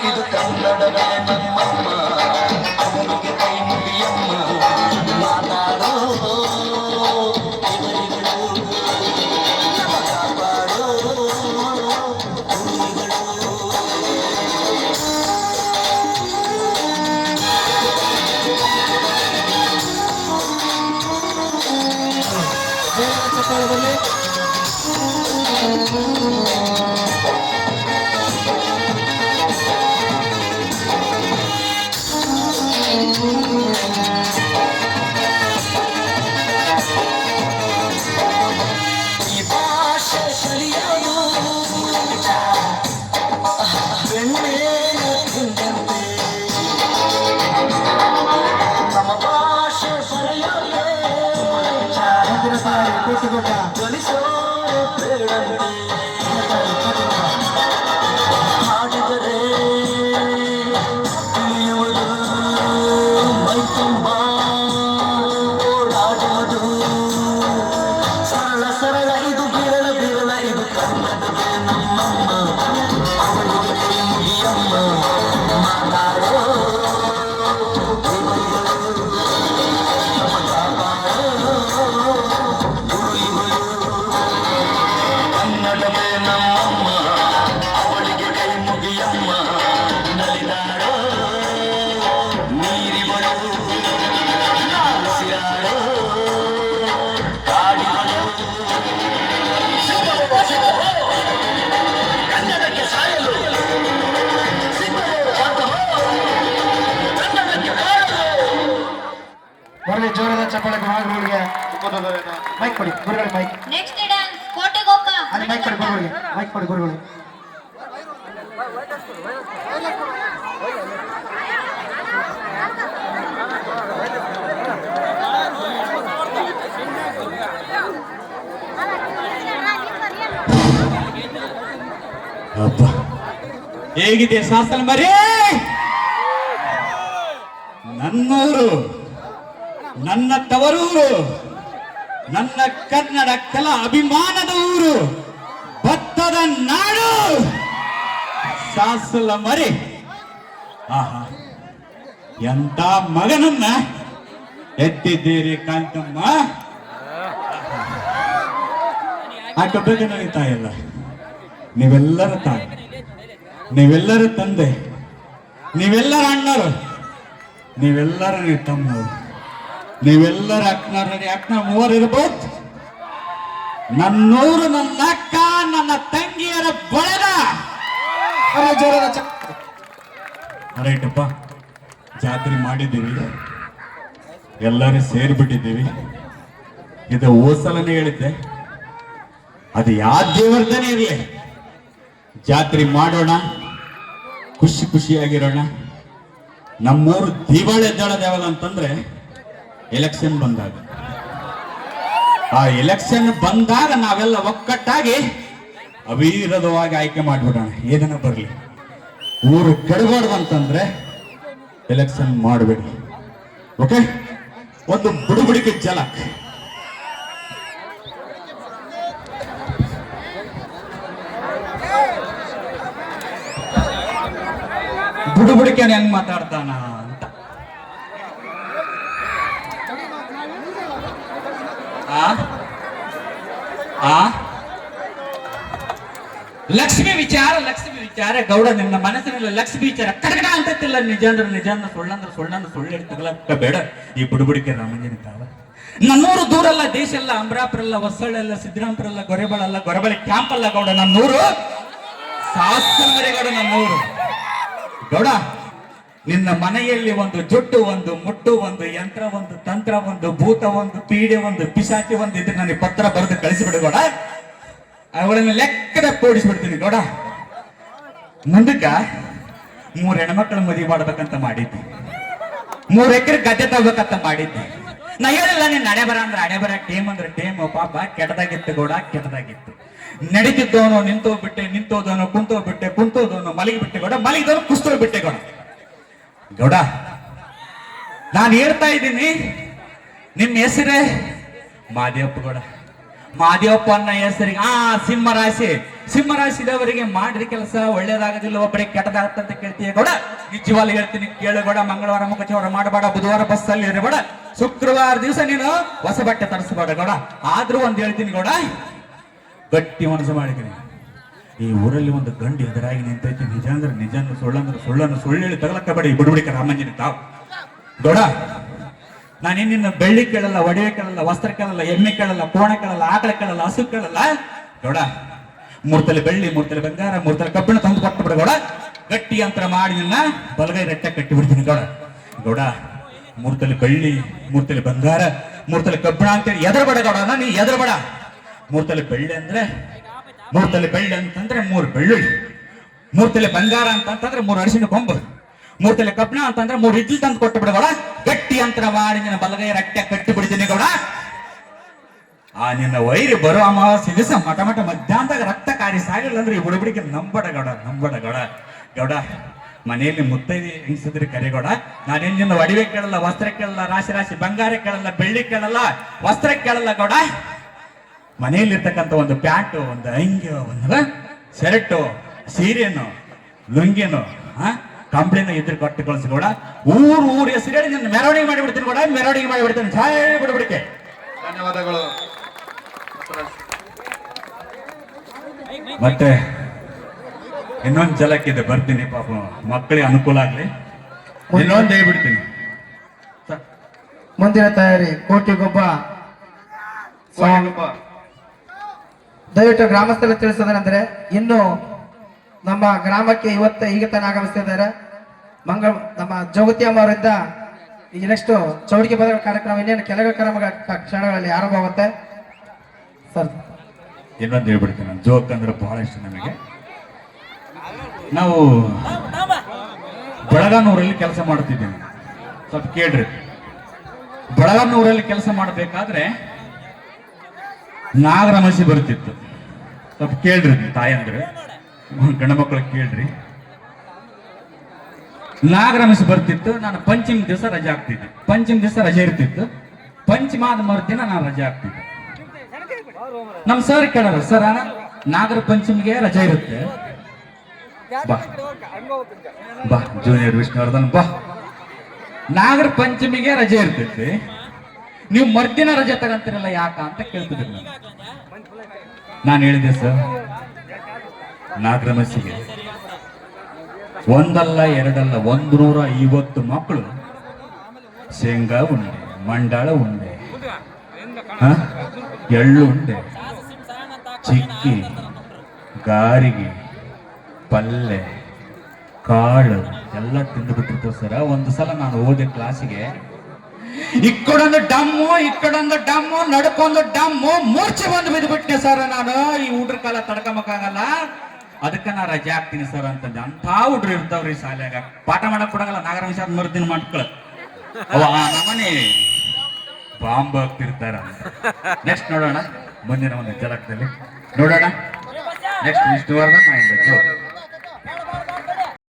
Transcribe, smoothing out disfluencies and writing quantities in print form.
ಇದು ಕನ್ನಡವೇ ನಮ್ಮಮ್ಮ ಅವನಿಗೆ ಕೈ ಮುಗಿಯಮ್ಮ ಮಾತಾಡೋ ಇವರಿಗಳು ಕಾಪಾಡೋ ಚಪ್ಪಾಳದಲ್ಲಿ ಈ ಭಾಷೆ ಸರಿಯಾದು ಬೆಣ್ಣೆಯ ತಿಂದಂತೆ ನಮ್ಮ ಭಾಷೆ ಸರಿಯಲ್ಲೇ ಧ್ವನಿಸೋ ಬೇಡಂತೆ ಹಾಡಿದರೆ ತಿಳಿಯುವುದು ಮೈ ತುಂಬ ಓಡಾಡುವುದು ಸರಳ ಸರಳ ಇದು ಬಿರಳ ಬಿರಳ ಇದು ಕನ್ನಡವೇ ನಮ್ಮಮ್ಮ ಅವಳಿಗೆ ಕೈ ಮುಗಿಯಮ್ಮ ಮಾತಾಡೋ ಕನ್ನಡವೇ ನಮ್ಮಮ್ಮ ಅವಳಿಗೆ ಕೈ ಮುಗಿಯಮ್ಮ ನಲಿದಾಡೋ ನೀರಿವಳು ಉಸಿರಾಡೋ ಕಾಡಿವಳು ಕನ್ನಡಕ್ಕೆ ಸಾಯಲು ಕನ್ನಡಕ್ಕೆ ಬರಲಿ ಜೋರದ ಚಪ್ಪಾಳೆ ಗುರುಗಳಿಗೆ ಮೈಕ್ ಕೊಡಿ ಗುರುಗಳಿಗೆ ಮೈಕ್ ನೆಕ್ಸ್ಟ್ ಡ್ಯಾನ್ಸ್ ಕೋಟೆಗೊಪ್ಪ ಅಲ್ಲಿ ಮೈಕ್ ಕೊಡಿ ಗುರುಗಳಿಗೆ ಮೈಕ್ ಕೊಡಿ ಗುರುಗಳಿಗೆ ಅಪ್ಪ ಹೇಗಿದೆ ಶಾಸನ ಮರಿ ನನ್ನೂರು ನನ್ನ ತವರೂರು ನನ್ನ ಕನ್ನಡ ಕಲಾ ಅಭಿಮಾನದ ಊರು ಭತ್ತದ ನಾಡು ಶಾಸಲ ಮರಿ ಆಹಾ ಎಂತ ಮಗನನ್ನ ಎತ್ತಿದ್ದೀರಿ ಕಾಂತಮ್ಮ ಹಾಕಬೇಕು ನನಗೆ ತಾಯಿಲ್ಲ ನೀವೆಲ್ಲರ ತಾಯಿ ನೀವೆಲ್ಲರ ತಂದೆ ನೀವೆಲ್ಲರ ಅಣ್ಣರು ನೀವೆಲ್ಲರ ತಮ್ಮರು ನೀವೆಲ್ಲರ ಅಕ್ಕನ ಮೂವರು ಇರ್ಬೋದು ನನ್ನೂರು ನನ್ನ ಅಕ್ಕ ನನ್ನ ತಂಗಿಯರ ಬಳಗ ರೈಟಪ್ಪ ಜಾತ್ರೆ ಮಾಡಿದ್ದೀವಿ ಎಲ್ಲರೂ ಸೇರಿಬಿಟ್ಟಿದ್ದೀವಿ ಇದು ಹೋಸಲನೇ ಹೇಳಿದ್ದೆ ಅದು ಯಾವ ದೇವರ್ದನೇ ಇರಲಿ ಜಾತ್ರೆ ಮಾಡೋಣ ಖುಷಿ ಖುಷಿಯಾಗಿರೋಣ ನಮ್ಮೂರು ದಿವಾಳಿ ಎದ್ದಾಳದ ಯಾವಾಗ ಅಂತಂದ್ರೆ ಎಲೆಕ್ಷನ್ ಬಂದಾಗ ಆ ಎಲೆಕ್ಷನ್ ಬಂದಾಗ ನಾವೆಲ್ಲ ಒಕ್ಕಟ್ಟಾಗಿ ಅವಿರೋಧವಾಗಿ ಆಯ್ಕೆ ಮಾಡ್ಬಿಡೋಣ ಏನೇನೋ ಬರಲಿ ಊರು ಕೆಡಬಾರ್ದು ಅಂತಂದ್ರೆ ಎಲೆಕ್ಷನ್ ಮಾಡಬೇಡಿ ಓಕೆ ಒಂದು ಬುಡುಬುಡಿಕೆ ಜಲಕ್ ಬುಡುಬುಡಿಕೆ ಹೆಂಗ್ ಮಾತಾಡ್ತಾನ ಅಂತ ಲಕ್ಷ್ಮಿ ವಿಚಾರ ಗೌಡ ನಿನ್ನ ಮನಸ್ಸಿನಲ್ಲಿ ಲಕ್ಷ್ಮಿ ವಿಚಾರ ಕಡಗಡ ಅಂತತ್ತಿಲ್ಲ ನಿಜ ಸುಳ್ಳಂದ್ರೆ ಸುಳ್ಳಿಡ್ತಗಲಕ್ಕ ಬೇಡ ಈ ಬುಡುಬುಡಿಕೆ ರಾಮಂಜನ ಕಾಲ ನನ್ನೂರು ದೂರಲ್ಲ ದೇಶ ಎಲ್ಲ ಅಮರಾಪುರಲ್ಲ ಹೊಸಳ್ಳೆಲ್ಲ ಸಿದ್ದರಾಮಪುರಲ್ಲ ಗೊರೆಬಳಿ ಕ್ಯಾಂಪ್ ಅಲ್ಲ ಗೌಡ ನನ್ನೂರು ಸಾಸ್ಕಂಬರೇಗೌಡ ನನ್ನೂರು ಗೌಡ ನಿನ್ನ ಮನೆಯಲ್ಲಿ ಒಂದು ಜೊಟ್ಟು ಒಂದು ಮುಟ್ಟು ಒಂದು ಯಂತ್ರ ಒಂದು ತಂತ್ರ ಒಂದು ಭೂತ ಒಂದು ಪೀಡೆ ಒಂದು ಪಿಶಾಚಿ ಒಂದು ಇದ್ರೆ ನನಗೆ ಪತ್ರ ಬರೆದು ಕಳಿಸಿಬಿಡು ಗೌಡ ಅವುಗಳನ್ನ ಲೆಕ್ಕದ ಕೂಡಿಸ್ಬಿಡ್ತೀನಿ ಗೌಡ ಮುಂದಕ್ಕ 3 ಹೆಣ್ಮಕ್ಳ ಮದುವೆ ಮಾಡ್ಬೇಕಂತ ಮಾಡಿದ್ದೆ 3 ಎಕರೆ ಗದ್ದೆ ತಗೋಬೇಕಂತ ಮಾಡಿದ್ದೆ ನಾ ಹೇಳಿಲ್ಲ ನೀನ್ ನಡೆ ಬರ ಅಂದ್ರೆ ಹಣೆ ಬರ ಟೇಮ್ ಅಂದ್ರೆ ಟೇಮ್ ಪಾಪ ಕೆಟ್ಟದಾಗಿತ್ತು ಗೌಡ ಕೆಟ್ಟದಾಗಿತ್ತು ನಡೀತಿದ್ದವನು ನಿಂತೋದವನು ಕುಂತೋದವನು ಮಲಗಿಬಿಟ್ಟೆ ಗೌಡ ಮಲಗಿದವನು ಕುಸ್ತೋಗ್ಬಿಟ್ಟೆ ಗೌಡ ಗೌಡ ನಾನು ಹೇಳ್ತಾ ಇದ್ದೀನಿ ನಿಮ್ಮ ಹೆಸರೇ ಮಾದೇವಪ್ಪ ಗೌಡ ಮಾದೇವಪ್ಪನ ಹೆಸರಿಗೆ ಸಿಂಹ ರಾಶಿ. ಸಿಂಹ ರಾಶಿದವರಿಗೆ ಮಾಡಿದ ಕೆಲಸ ಒಳ್ಳೇದಾಗೋದಿಲ್ಲ, ಒಬ್ಬರಿಗೆ ಕೆಟ್ಟದಾಗತ್ತ ಅಂತ ಕೇಳ್ತೀಯ ಗೌಡ. ನಿಜವಾಗ್ಲೂ ಹೇಳ್ತೀನಿ ಕೇಳು ಗೌಡ. ಮಂಗಳವಾರ ಮುಖಚೌರ ಮಾಡಬೇಡ, ಬುಧವಾರ ಬಸ್ಸಲ್ಲಿ ಇರಬೇಡ, ಶುಕ್ರವಾರ ದಿವಸ ನೀನು ಹೊಸ ಬಟ್ಟೆ ತರಿಸಬೇಡ ಗೌಡ. ಆದ್ರೂ ಒಂದ್ ಹೇಳ್ತೀನಿ ಗೌಡ, ಗಟ್ಟಿ ಮನಸ್ಸು ಮಾಡಿದ್ದೀನಿ. ಈ ಊರಲ್ಲಿ ಒಂದು ಗಂಡು ಎದುರಾಗಿ ನಿಂತೈತಿ. ನಿಜ ಅಂದ್ರೆ ನಿಜ, ಸುಳ್ಳಂದ್ರೆ ಸುಳ್ಳನ್ನು ಸುಳ್ಳು ಹೇಳಿ ತಗಲಕ್ಕಬೇಡಿ ಬುಡುಬುಡಿಕ ರಾಮಂಜನಿ ತಾವು ಗೌಡ. ನಾನೇನ್ ನಿನ್ನ ಬೆಳ್ಳಿ ಕೇಳಲ್ಲ, ಒಡವೆ ಕೇಳಲ್ಲ, ವಸ್ತ್ರ ಕೇಳಲ್ಲ, ಎಮ್ಮೆ ಕೇಳಲ್ಲ, ಕೋಣ ಕೇಳಲ್ಲ, ಆಕಳ ಕೇಳಲ್ಲ, ಹಸು ಕೇಳಲ್ಲ ಗೌಡ. ಮೂರ್ತಲೆ ಬೆಳ್ಳಿ, ಮೂರ್ತಲೆ ಬಂಗಾರ, ಮೂರ್ತಲೆ ಕಬ್ಬಿಣ ತಂದು ಕೊಟ್ಟು ಬಿಡ ಗೌಡ. ಗಟ್ಟಿ ಯಂತ್ರ ಮಾಡಿ ನಿನ್ನ ಬಲಗೈ ರೆಟ್ಟೆ ಕಟ್ಟಿ ಬಿಡ್ತೀನಿ ಗೌಡ. ಗೌಡ ಮೂರ್ತಲೆ ಬೆಳ್ಳಿ, ಮೂರ್ತಲೆ ಬಂಗಾರ, ಮೂರ್ತಲೆ ಕಬ್ಬಿಣ ಅಂತೇಳಿ ಎದರಬೇಡ ಗೌಡ. ನೀ ಎದರಬೇಡ. ಮೂರ್ತಲೆ ಬೆಳ್ಳಿ ಅಂದ್ರೆ, ಮೂರ್ತಲೆ ಬೆಳ್ಳಿ ಅಂತಂದ್ರೆ 3 ಬೆಳ್ಳುಳ್ಳಿ, ಮೂರ್ತಲೆ ಬಂಗಾರ ಅಂತಂದ್ರೆ 3 ಅರಿಶಿನ ಕೊಂಬು, ಮೂರ್ತಲೆ ಕಬ್ಬಿಣ ಅಂತಂದ್ರೆ 3 ಇಡ್ಲಿ ತಂದು ಕೊಟ್ಟು ಬಿಡ ಗೌಡ. ಗಟ್ಟಿ ಯಂತ್ರ ಮಾಡಿ ನಿನ್ನ ಬಲಗೈ ರಟ್ಟೆ ಕಟ್ಟಿ ಬಿಡ್ತೀನಿ ಗೌಡ. ನಿನ್ನ ವೈರಿ ಬರೋ ಅಮಾವಾಸ್ಯೆ ದಿವಸ ಮಠ ಮಧ್ಯಾಹ್ನದಾಗ ರಕ್ತ ಕಾರಿ ಸಾಗಿಲ್ಲ ಅಂದ್ರೆ ಈ ಬುಡಬುಡಿಗೆ ನಂಬಡ ಗೌಡ, ನಂಬಡ ಗೌಡ. ಗೌಡ ಮನೆಯಲ್ಲಿ ಮುತ್ತೈದೆ ಹೆಂಗಸಿದ್ರೆ ಕರೆ ಗೌಡ. ನಾನೇನ್ ನಿನ್ನ ಒಡವೆ ಕೇಳಲ್ಲ, ವಸ್ತ್ರ ಕೇಳಲ್ಲ, ರಾಶಿ ರಾಶಿ ಬಂಗಾರ ಕೇಳಲ್ಲ, ಬೆಳ್ಳಿ ಕೇಳಲ್ಲ, ವಸ್ತ್ರ ಕೇಳಲ್ಲ ಗೌಡ. ಮನೆಯಲ್ಲಿರ್ತಕ್ಕಂಥ ಒಂದು ಪ್ಯಾಂಟು, ಒಂದು ಅಂಗಿ, ಒಂದು ಶರ್ಟು, ಸೀರೆನು, ಲುಂಗಿನು, ಕಂಪ್ನಿನ ಇದ್ರ ಕೊಟ್ಟು ಕಳಿಸಿ ಗೌಡ. ಊರು ಹೆಸರು ಹೇಳಿ ನಿನ್ನ ಮೆರವಣಿಗೆ ಮಾಡಿಬಿಡ್ತೀನಿ ಗೌಡ, ಮೆರವಣಿಗೆ ಮಾಡಿಬಿಡ್ತೀನಿ. ಛಾಯ್ ಬಿಡ್ಬಿಡಿಕೆ. ಧನ್ಯವಾದಗಳು. ಮತ್ತೆ ಇನ್ನೊಂದು ಜಲಕ್ಕಿದೆ, ಬರ್ತೀನಿ. ಪಾಪ ಮಕ್ಕಳಿಗೆ ಅನುಕೂಲ ಆಗ್ಲಿ. ಇನ್ನೊಂದು ಹೇಳ್ಬಿಡ್ತೀನಿ. ಮುಂದಿನ ತಯಾರಿ ಕೋಟಿಗೊಬ್ಬ. ಸ್ವಾಗತ. ದಯವಿಟ್ಟು ಗ್ರಾಮಸ್ಥರು ತಿಳಿಸೋದೇನೆಂದ್ರೆ, ಇನ್ನು ನಮ್ಮ ಗ್ರಾಮಕ್ಕೆ ಈಗ ತಾನೇ ಆಗಮಿಸ್ತಿದ್ದಾರೆ ನಮ್ಮ ಜೋಗತಿ ಅಮ್ಮ ಅವರಿಂದ ಈಗ ನೆಕ್ಸ್ಟ್ ಚೌಡಿಗೆ ಬದಲ ಕಾರ್ಯಕ್ರಮ ಇನ್ನೇನು ಕೆಲವು ಕ್ಷಣಗಳಲ್ಲಿ ಆರಂಭವಾಗುತ್ತೆ ಸರ್. ಇನ್ನೊಂದು ಹೇಳ್ಬಿಡ್ತೀನಿ. ನಾನು ಜೋಕ್ ಅಂದ್ರೆ ಬಹಳ ಇಷ್ಟ ನಮಗೆ. ನಾವು ಬೆಳಗಾನೂರಲ್ಲಿ ಕೆಲಸ ಮಾಡುತ್ತಿದ್ದೇವೆ. ಸ್ವಲ್ಪ ಕೇಳ್ರಿ. ಬೆಳಗಾನೂರಲ್ಲಿ ಕೆಲಸ ಮಾಡಬೇಕಾದ್ರೆ ನಾಗರಮಸಿ ಬರ್ತಿತ್ತು. ಸ್ವಲ್ಪ ಕೇಳ್ರಿ ತಾಯಂದ್ರೆ, ಗಂಡ ಮಕ್ಕಳು ಕೇಳ್ರಿ. ನಾಗರಮಸಿ ಬರ್ತಿತ್ತು. ನಾನು ಪಂಚಮಿ ದಿವಸ ರಜೆ ಆಗ್ತಿದ್ದೆ. ಪಂಚಮಿ ದಿವಸ ರಜೆ ಇರ್ತಿತ್ತು. ಪಂಚಮಾದ ಮರುದಿನ ನಾನು ರಜೆ ಆಗ್ತಿದ್ದೆ. ನಮ್ ಸರ್ ಕೇಳಾರ, ಸರ್ ನಾಗರ ಪಂಚಮಿಗೆ ರಜೆ ಇರುತ್ತೆ, ಬಾ ಬಾ ಜೂನಿಯರ್ ವಿಷ್ಣುವರ್ಧನ್ ಬಾ, ನಾಗರ ಪಂಚಮಿಗೆ ರಜೆ ಇರ್ತೈತಿ, ನೀವು ಮರ್ದಿನ ರಜೆ ತಗಂತೀರಲ್ಲ ಯಾಕ ಅಂತ ಕೇಳ್ತಿದ್ರು. ನಾನು ಹೇಳಿದೆ, ಸರ್ ನಾಗರಮಸಿಗೆ ಒಂದಲ್ಲ ಎರಡಲ್ಲ 150 ಮಕ್ಕಳು ಶೇಂಗಾ ಉಂಡೆ, ಮಂಡಾಳ ಉಂಡೆ, ಎಳ್ಳು ಉಂಡೆ, ಚಿಕ್ಕಿ, ಗಾರಿಗೆ, ಪಲ್ಲೆ, ಕಾಳು ಎಲ್ಲ ತಿಂದು ಬಿಟ್ಟಿರ್ತೇವೆ ಸರ. ಒಂದು ಸಲ ನಾನು ಹೋದೆ ಕ್ಲಾಸಿಗೆ, ಇಕ್ಕಡೊಂದು ಡಮ್ಮು ನಡ್ಕೊಂದು ಡಮ್ಮು ಮೂರ್ಛೆ ಬಂದು ಬಿದ್ದು ಬಿಟ್ಟೆ ಸರ್. ನಾನು ಈ ಹುಡ್ರ ಕಾಲ ತಡ್ಕೊಂಬಕ್ಕಾಗಲ್ಲ, ಅದಕ್ಕೆ ನಾ ರಜೆ ಹಾಕ್ತೀನಿ ಸರ್ ಅಂತಂದೆ. ಅಂತ ಹುಡ್ರು ಇರ್ತಾವ್ರಿ ಶಾಲ್ಯಾಗ, ಪಾಠ ಮಾಡಕ್ ಕೊಡಂಗಲ್ಲ. ನಾಗರಮಸಿ ಮರುದಿನ ಮಕ್ಕಳು ನಮ್ಮನೆ ಬಾಂಬ್ ಆಗ್ತಿರ್ತಾರ. ನೆಕ್ಸ್ಟ್ ನೋಡೋಣ ಮುಂದಿನ ಒಂದು ಜಲಕದಲ್ಲಿ ನೋಡೋಣ. ನೆಕ್ಸ್ಟ್ ವಿಷ್ಣುವರ್ಧನ್.